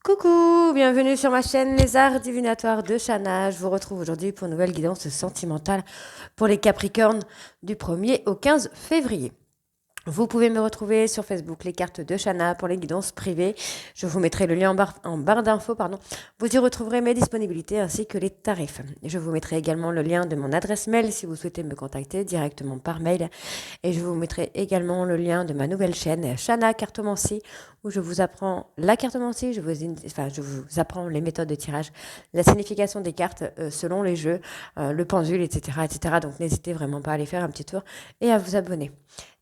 Coucou, bienvenue sur ma chaîne Les Arts Divinatoires de Shana. Je vous retrouve aujourd'hui pour une nouvelle guidance sentimentale pour les Capricornes du 1er au 15 février. Vous pouvez me retrouver sur Facebook, les cartes de Shana pour les guidances privées. Je vous mettrai le lien en barre d'infos. Vous y retrouverez mes disponibilités ainsi que les tarifs. Je vous mettrai également le lien de mon adresse mail si vous souhaitez me contacter directement par mail. Et je vous mettrai également le lien de ma nouvelle chaîne Shana Cartomancie où je vous apprends la cartomancie, je vous apprends les méthodes de tirage, la signification des cartes selon les jeux, le pendule, etc., etc. Donc n'hésitez vraiment pas à aller faire un petit tour et à vous abonner.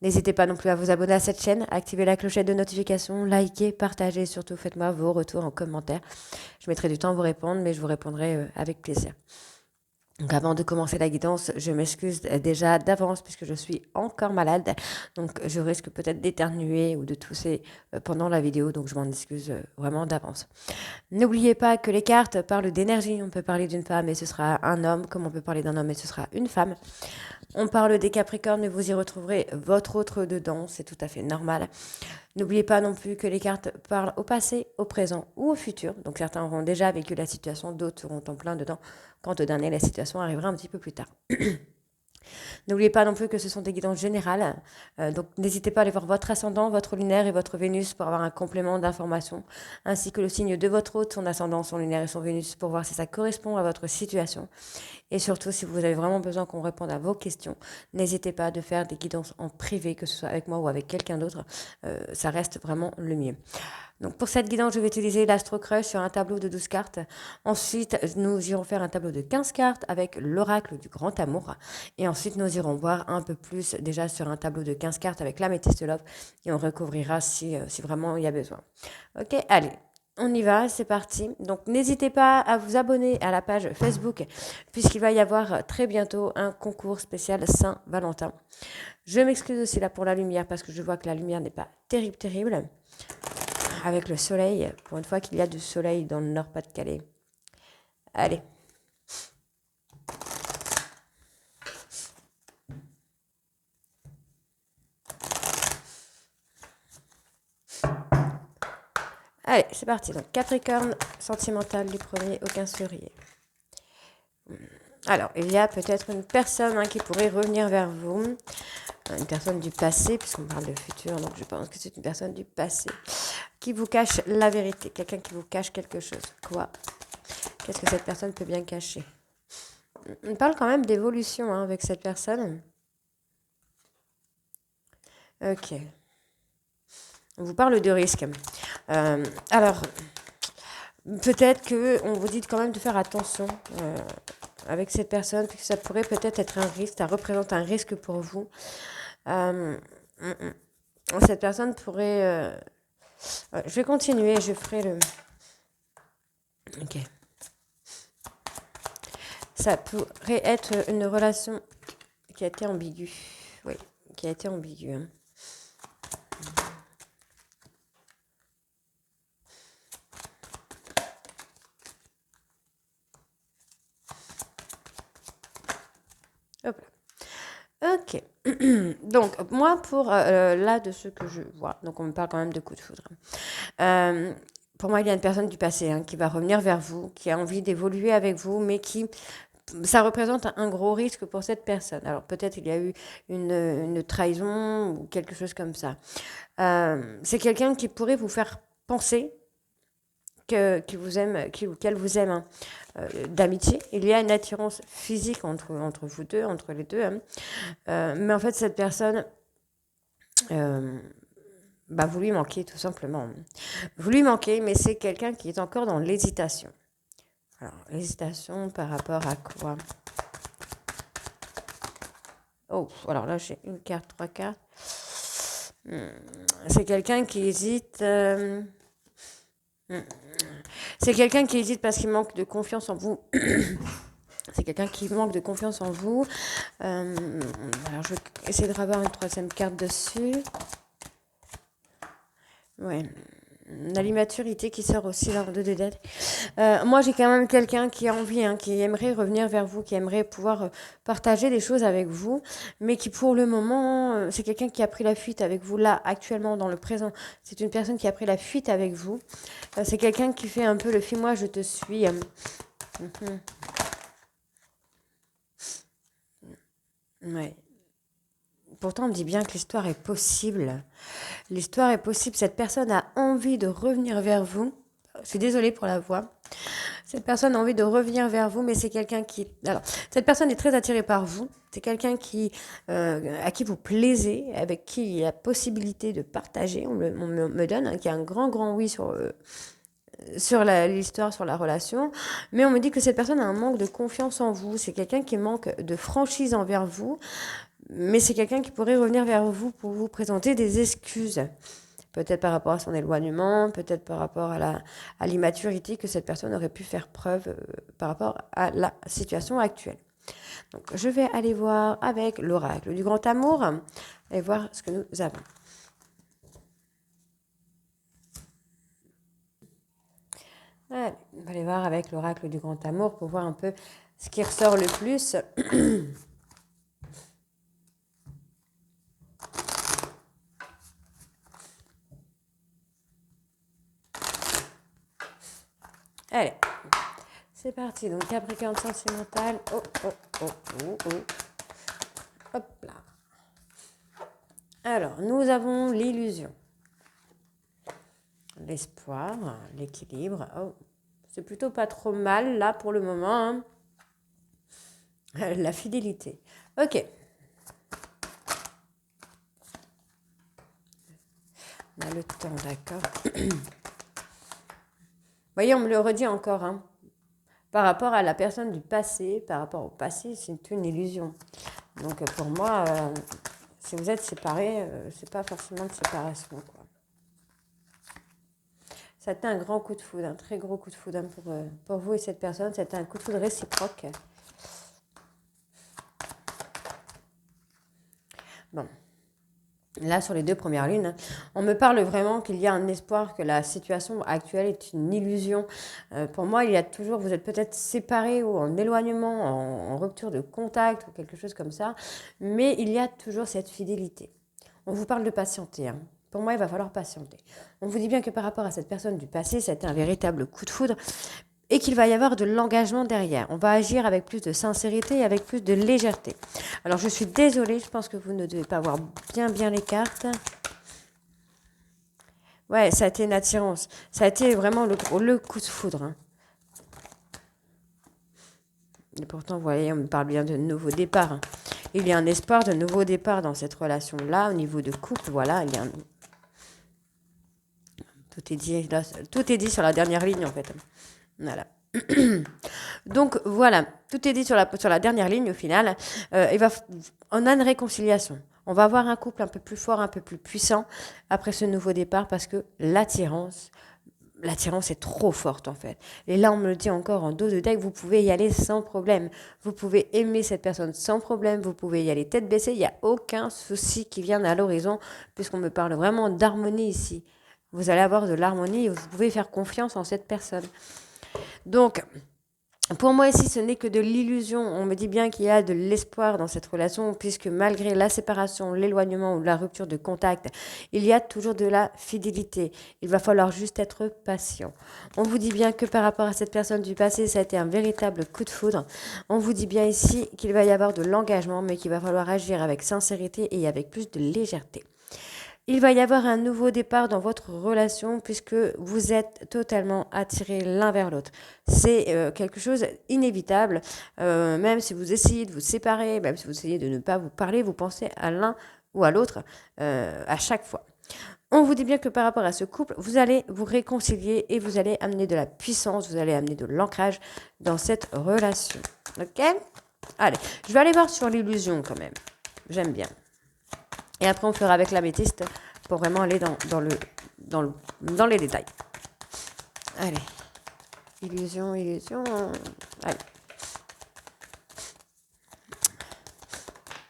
N'hésitez pas non plus à vous abonner à cette chaîne, activer la clochette de notification, liker, partager, surtout faites-moi vos retours en commentaire. Je mettrai du temps à vous répondre, mais je vous répondrai avec plaisir. Donc avant de commencer la guidance, je m'excuse déjà d'avance puisque je suis encore malade. Donc je risque peut-être d'éternuer ou de tousser pendant la vidéo, donc je m'en excuse vraiment d'avance. N'oubliez pas que les cartes parlent d'énergie. On peut parler d'une femme et ce sera un homme, comme on peut parler d'un homme et ce sera une femme. On parle des Capricornes, mais vous y retrouverez votre autre dedans, c'est tout à fait normal. N'oubliez pas non plus que les cartes parlent au passé, au présent ou au futur. Donc certains auront déjà vécu la situation, d'autres seront en plein dedans quand au dernier la situation arrivera un petit peu plus tard. N'oubliez pas non plus que ce sont des guidances générales, donc n'hésitez pas à aller voir votre ascendant, votre lunaire et votre Vénus pour avoir un complément d'information, ainsi que le signe de votre hôte, son ascendant, son lunaire et son Vénus pour voir si ça correspond à votre situation. Et surtout, si vous avez vraiment besoin qu'on réponde à vos questions, n'hésitez pas à faire des guidances en privé, que ce soit avec moi ou avec quelqu'un d'autre, ça reste vraiment le mieux. Donc pour cette guidance, je vais utiliser l'Astro Crush sur un tableau de 12 cartes. Ensuite, nous irons faire un tableau de 15 cartes avec l'oracle du grand amour. Et ensuite, nous irons voir un peu plus déjà sur un tableau de 15 cartes avec l'améthyste love. Et on recouvrira si vraiment il y a besoin. Ok, allez. On y va, c'est parti. Donc n'hésitez pas à vous abonner à la page Facebook puisqu'il va y avoir très bientôt un concours spécial Saint-Valentin. Je m'excuse aussi là pour la lumière parce que je vois que la lumière n'est pas terrible. Avec le soleil, pour une fois qu'il y a du soleil dans le Nord-Pas-de-Calais. Allez. Allez, c'est parti. Donc, Capricorne sentimental du 1er au 15 février. Alors, il y a peut-être une personne qui pourrait revenir vers vous. Une personne du passé, puisqu'on parle de futur, donc je pense que c'est une personne du passé qui vous cache la vérité. Quelqu'un qui vous cache quelque chose. Quoi? Qu'est-ce que cette personne peut bien cacher? On parle quand même d'évolution avec cette personne. Ok. On vous parle de risque. Alors, peut-être qu'on vous dit quand même de faire attention avec cette personne, puisque ça pourrait peut-être être un risque, ça représente un risque pour vous. Cette personne pourrait... je vais continuer, je ferai le... Ok. Ça pourrait être une relation qui a été ambiguë. Oui, qui a été ambiguë. Hop là. Ok. Donc, moi, pour là, de ce que je vois, donc on me parle quand même de coup de foudre. Pour moi, il y a une personne du passé qui va revenir vers vous, qui a envie d'évoluer avec vous, mais qui... Ça représente un gros risque pour cette personne. Alors, peut-être il y a eu une trahison ou quelque chose comme ça. C'est quelqu'un qui pourrait vous faire penser qu'il vous aime, qu'elle vous aime d'amitié. Il y a une attirance physique entre vous deux, entre les deux. Mais en fait, cette personne, vous lui manquez tout simplement. Vous lui manquez, mais c'est quelqu'un qui est encore dans l'hésitation. Alors, l'hésitation par rapport à quoi? Oh, alors là, j'ai une carte, 3 cartes. C'est quelqu'un qui hésite... C'est quelqu'un qui hésite parce qu'il manque de confiance en vous. C'est quelqu'un qui manque de confiance en vous. Alors, je vais essayer de revoir une troisième carte dessus. Ouais. On a l'immaturité qui sort aussi dans le 2 de dette. Moi, j'ai quand même quelqu'un qui a envie, hein, qui aimerait revenir vers vous, qui aimerait pouvoir partager des choses avec vous, mais qui pour le moment, c'est quelqu'un qui a pris la fuite avec vous là, actuellement, dans le présent. C'est une personne qui a pris la fuite avec vous. C'est quelqu'un qui fait un peu le fuis-moi, je te suis. Ouais. Pourtant, on me dit bien que l'histoire est possible. L'histoire est possible. Cette personne a envie de revenir vers vous. Je suis désolée pour la voix. Cette personne a envie de revenir vers vous, mais c'est quelqu'un qui... Alors, cette personne est très attirée par vous. C'est quelqu'un à qui vous plaisez, avec qui il y a possibilité de partager. On me donne, hein, qui a un grand, grand oui sur l'histoire, sur la relation. Mais on me dit que cette personne a un manque de confiance en vous. C'est quelqu'un qui manque de franchise envers vous. Mais c'est quelqu'un qui pourrait revenir vers vous pour vous présenter des excuses. Peut-être par rapport à son éloignement, peut-être par rapport à l'immaturité que cette personne aurait pu faire preuve par rapport à la situation actuelle. Donc, je vais aller voir avec l'oracle du grand amour et voir ce que nous avons. Allez, on va aller voir avec l'oracle du grand amour pour voir un peu ce qui ressort le plus. Allez, c'est parti. Donc, Capricorne sentimental. Oh, oh, oh, oh, oh. Hop là. Alors, nous avons l'illusion, l'espoir, l'équilibre. Oh, c'est plutôt pas trop mal là pour le moment. Hein. La fidélité. Ok. On a le temps, d'accord. Voyez, on me le redit encore. Hein. Par rapport à la personne du passé, par rapport au passé, c'est une illusion. Donc pour moi, si vous êtes séparés, c'est pas forcément de séparation, quoi. Ça a été un grand coup de foudre, un très gros coup de foudre pour vous et cette personne. C'était un coup de foudre réciproque. Bon. Là, sur les 2 premières lignes, on me parle vraiment qu'il y a un espoir, que la situation actuelle est une illusion. Pour moi, il y a toujours, vous êtes peut-être séparés ou en éloignement, en rupture de contact ou quelque chose comme ça, mais il y a toujours cette fidélité. On vous parle de patienter. Hein. Pour moi, il va falloir patienter. On vous dit bien que par rapport à cette personne du passé, c'était un véritable coup de foudre et qu'il va y avoir de l'engagement derrière. On va agir avec plus de sincérité et avec plus de légèreté. Alors, je suis désolée, je pense que vous ne devez pas voir bien les cartes. Ouais, ça a été une attirance. Ça a été vraiment le coup de foudre. Hein. Et pourtant, vous voyez, on me parle bien de nouveau départ. Hein. Il y a un espoir de nouveau départ dans cette relation-là, au niveau de couple. Voilà, il y a tout est dit sur la dernière ligne, en fait. Voilà. Donc voilà, tout est dit sur la dernière ligne au final. On a une réconciliation. On va avoir un couple un peu plus fort, un peu plus puissant après ce nouveau départ parce que l'attirance est trop forte en fait. Et là, on me le dit encore en dos de deck, vous pouvez y aller sans problème. Vous pouvez aimer cette personne sans problème. Vous pouvez y aller tête baissée. Il n'y a aucun souci qui vienne à l'horizon puisqu'on me parle vraiment d'harmonie ici. Vous allez avoir de l'harmonie et vous pouvez faire confiance en cette personne. Donc, pour moi ici, ce n'est que de l'illusion. On me dit bien qu'il y a de l'espoir dans cette relation, puisque malgré la séparation, l'éloignement ou la rupture de contact, il y a toujours de la fidélité. Il va falloir juste être patient. On vous dit bien que par rapport à cette personne du passé, ça a été un véritable coup de foudre. On vous dit bien ici qu'il va y avoir de l'engagement, mais qu'il va falloir agir avec sincérité et avec plus de légèreté. Il va y avoir un nouveau départ dans votre relation puisque vous êtes totalement attirés l'un vers l'autre. C'est quelque chose inévitable. Même si vous essayez de vous séparer, même si vous essayez de ne pas vous parler, vous pensez à l'un ou à l'autre à chaque fois. On vous dit bien que par rapport à ce couple, vous allez vous réconcilier et vous allez amener de la puissance, vous allez amener de l'ancrage dans cette relation. Ok ? Allez, je vais aller voir sur l'illusion quand même. J'aime bien. Et après, on fera avec l'améthyste pour vraiment aller dans les détails. Allez. Illusion. Allez.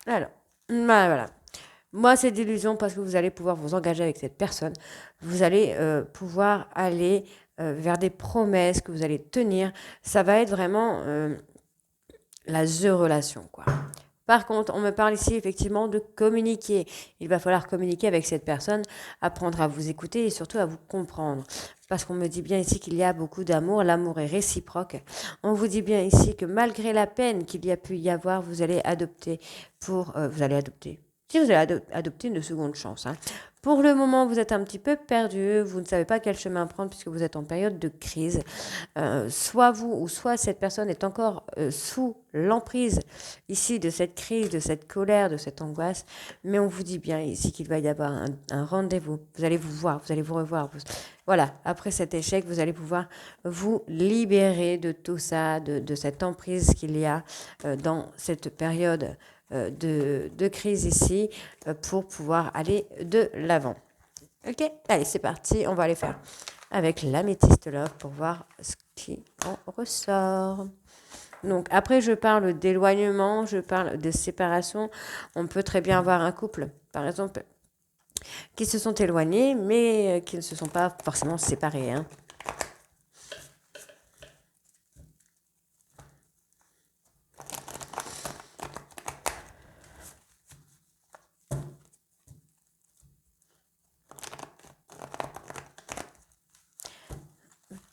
Alors, voilà. Moi, c'est d'illusion parce que vous allez pouvoir vous engager avec cette personne. Vous allez pouvoir aller vers des promesses que vous allez tenir. Ça va être vraiment la The relation, quoi. Par contre, on me parle ici effectivement de communiquer. Il va falloir communiquer avec cette personne, apprendre à vous écouter et surtout à vous comprendre. Parce qu'on me dit bien ici qu'il y a beaucoup d'amour, l'amour est réciproque. On vous dit bien ici que malgré la peine qu'il y a pu y avoir, vous allez adopter vous allez adopter. Si vous allez adopter une seconde chance. Hein. Pour le moment, vous êtes un petit peu perdu, vous ne savez pas quel chemin prendre puisque vous êtes en période de crise. Soit vous ou soit cette personne est encore sous l'emprise ici de cette crise, de cette colère, de cette angoisse. Mais on vous dit bien ici qu'il va y avoir un rendez-vous. Vous allez vous voir, vous allez vous revoir. Voilà, après cet échec, vous allez pouvoir vous libérer de tout ça, de cette emprise qu'il y a dans cette période de crise ici pour pouvoir aller de l'avant. Ok, allez, c'est parti, on va aller faire avec l'améthyste love pour voir ce qui en ressort. Donc après, je parle d'éloignement, je parle de séparation. On peut très bien avoir un couple, par exemple, qui se sont éloignés, mais qui ne se sont pas forcément séparés. Hein.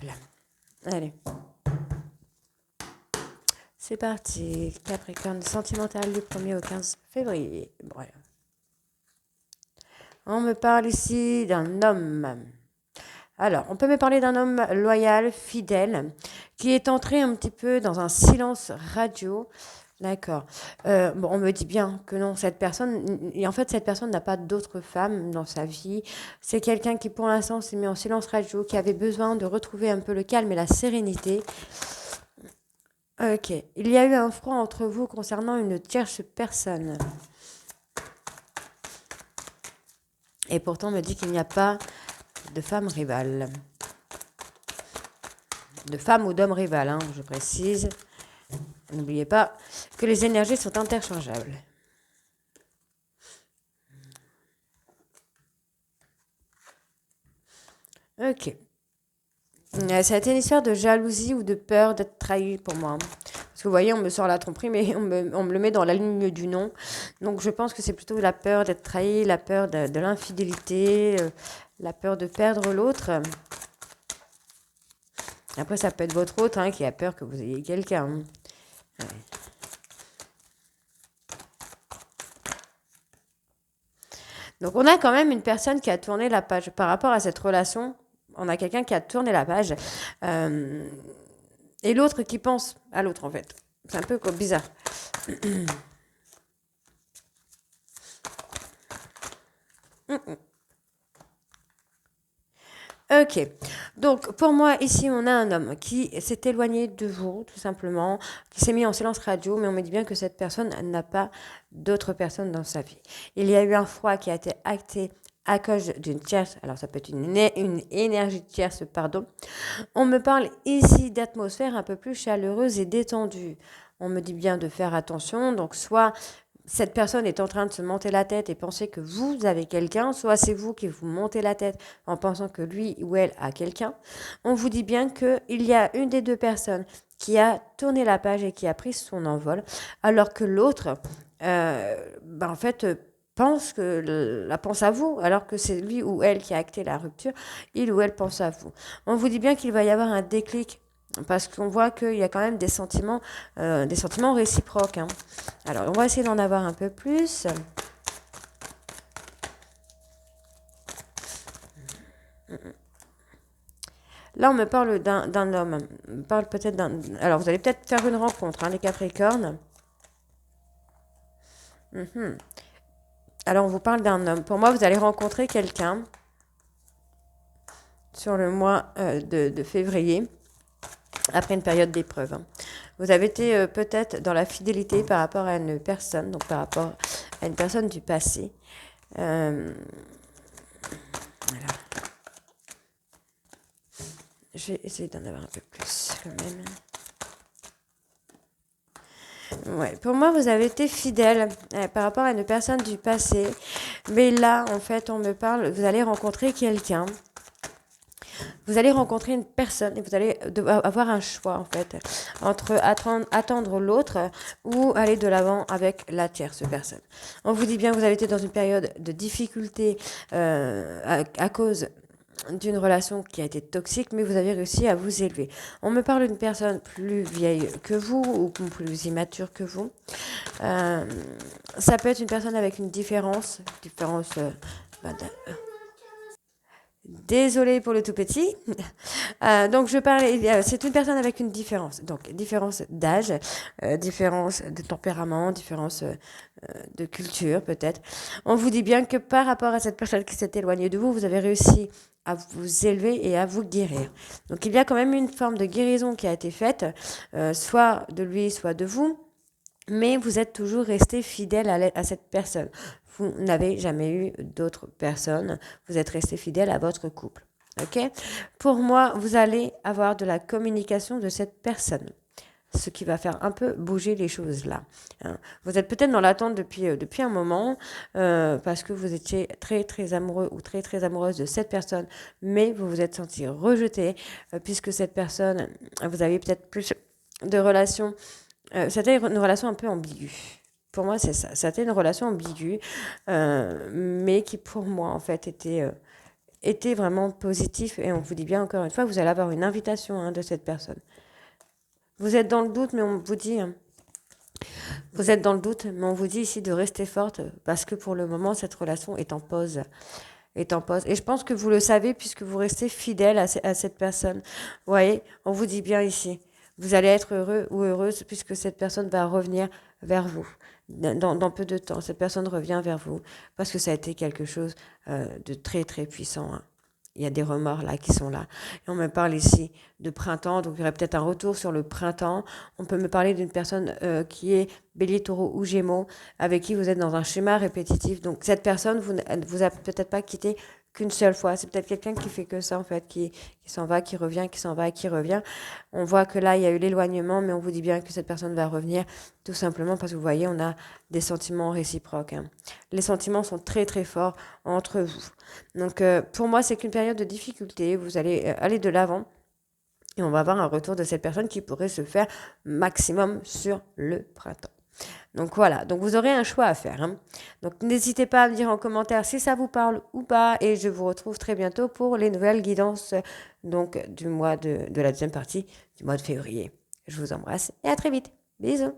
Là. Allez. C'est parti. Capricorne sentimental du 1er au 15 février. Voilà. On me parle ici d'un homme. Alors, on peut me parler d'un homme loyal, fidèle, qui est entré un petit peu dans un silence radio. D'accord. Bon, on me dit bien que non, cette personne, et en fait, cette personne n'a pas d'autre femme dans sa vie. C'est quelqu'un qui, pour l'instant, s'est mis en silence radio, qui avait besoin de retrouver un peu le calme et la sérénité. Ok. Il y a eu un froid entre vous concernant une tierce personne. Et pourtant, on me dit qu'il n'y a pas de femme rivale. De femme ou d'homme rival, hein, je précise. N'oubliez pas que les énergies sont interchangeables. Ok. Ça a été une histoire de jalousie ou de peur d'être trahi pour moi. Parce que vous voyez, on me sort la tromperie, mais on me le met dans la ligne du nom. Donc je pense que c'est plutôt la peur d'être trahi, la peur de l'infidélité, la peur de perdre l'autre. Après, ça peut être votre autre hein, qui a peur que vous ayez quelqu'un. Hein. Ouais. Donc on a quand même une personne qui a tourné la page. Par rapport à cette relation, on a quelqu'un qui a tourné la page. Et l'autre qui pense à l'autre, en fait. C'est un peu bizarre. Ok. Donc, pour moi, ici, on a un homme qui s'est éloigné de vous, tout simplement, qui s'est mis en silence radio, mais on me dit bien que cette personne n'a pas d'autres personnes dans sa vie. Il y a eu un froid qui a été acté à cause d'une tierce, alors ça peut être une énergie tierce, pardon. On me parle ici d'atmosphère un peu plus chaleureuse et détendue. On me dit bien de faire attention, donc soit cette personne est en train de se monter la tête et penser que vous avez quelqu'un, soit c'est vous qui vous montez la tête en pensant que lui ou elle a quelqu'un. On vous dit bien qu'il y a une des deux personnes qui a tourné la page et qui a pris son envol, alors que l'autre, en fait, pense à vous, alors que c'est lui ou elle qui a acté la rupture, il ou elle pense à vous. On vous dit bien qu'il va y avoir un déclic parce qu'on voit qu'il y a quand même des sentiments réciproques. Hein. Alors, on va essayer d'en avoir un peu plus. Là, on me parle d'un homme. On me parle peut-être d'un... Alors, vous allez peut-être faire une rencontre, hein, les Capricornes. Alors, on vous parle d'un homme. Pour moi, vous allez rencontrer quelqu'un sur le mois de février, après une période d'épreuve. Hein. Vous avez été peut-être dans la fidélité par rapport à une personne, donc par rapport à une personne du passé. Voilà. Je vais essayer d'en avoir un peu plus quand même. Ouais, pour moi, vous avez été fidèle par rapport à une personne du passé. Mais là, en fait, on me parle, vous allez rencontrer quelqu'un. Vous allez rencontrer une personne et vous allez avoir un choix, en fait, entre attendre l'autre ou aller de l'avant avec la tierce personne. On vous dit bien que vous avez été dans une période de difficulté à cause d'une relation qui a été toxique, mais vous avez réussi à vous élever. On me parle d'une personne plus vieille que vous ou plus immature que vous. Euh, Ça peut être une personne avec une différence bah, désolée pour le tout petit. Donc je parlais, c'est une personne avec une différence. Donc différence d'âge, différence de tempérament, différence de culture peut-être. On vous dit bien que par rapport à cette personne qui s'est éloignée de vous, vous avez réussi à vous élever et à vous guérir. Donc il y a quand même une forme de guérison qui a été faite, soit de lui, soit de vous. Mais vous êtes toujours resté fidèle à cette personne. Vous n'avez jamais eu d'autres personnes. Vous êtes resté fidèle à votre couple. Ok? Pour moi, vous allez avoir de la communication de cette personne. Ce qui va faire un peu bouger les choses là. Hein. Vous êtes peut-être dans l'attente depuis un moment parce que vous étiez très très amoureux ou très très amoureuse de cette personne, mais vous vous êtes senti rejeté puisque cette personne, vous avez peut-être plus de relations c'était une relation un peu ambiguë. Pour moi, c'est ça. C'était une relation ambiguë, mais qui pour moi, en fait, était vraiment positif. Et on vous dit bien encore une fois, vous allez avoir une invitation de cette personne. Vous êtes dans le doute, mais on vous dit, vous êtes dans le doute, mais on vous dit ici de rester forte parce que pour le moment, cette relation est en pause. Est en pause. Et je pense que vous le savez puisque vous restez fidèle à cette personne. Vous voyez, on vous dit bien ici. Vous allez être heureux ou heureuse puisque cette personne va revenir vers vous. Dans peu de temps, cette personne revient vers vous parce que ça a été quelque chose de très très puissant. Hein. Il y a des remords là qui sont là. Et on me parle ici de printemps, donc il y aurait peut-être un retour sur le printemps. On peut me parler d'une personne qui est bélier, taureau ou gémeaux, avec qui vous êtes dans un schéma répétitif. Donc cette personne vous a peut-être pas quitté qu'une seule fois. C'est peut-être quelqu'un qui fait que ça en fait, qui s'en va, qui revient, qui s'en va, qui revient. On voit que là, il y a eu l'éloignement, mais on vous dit bien que cette personne va revenir tout simplement parce que vous voyez, on a des sentiments réciproques. Hein. Les sentiments sont très très forts entre vous. Donc pour moi, c'est qu'une période de difficulté. Vous allez aller de l'avant. Et on va avoir un retour de cette personne qui pourrait se faire maximum sur le printemps. Donc voilà, donc vous aurez un choix à faire. Hein. Donc n'hésitez pas à me dire en commentaire si ça vous parle ou pas. Et je vous retrouve très bientôt pour les nouvelles guidances donc, du mois de la deuxième partie du mois de février. Je vous embrasse et à très vite. Bisous.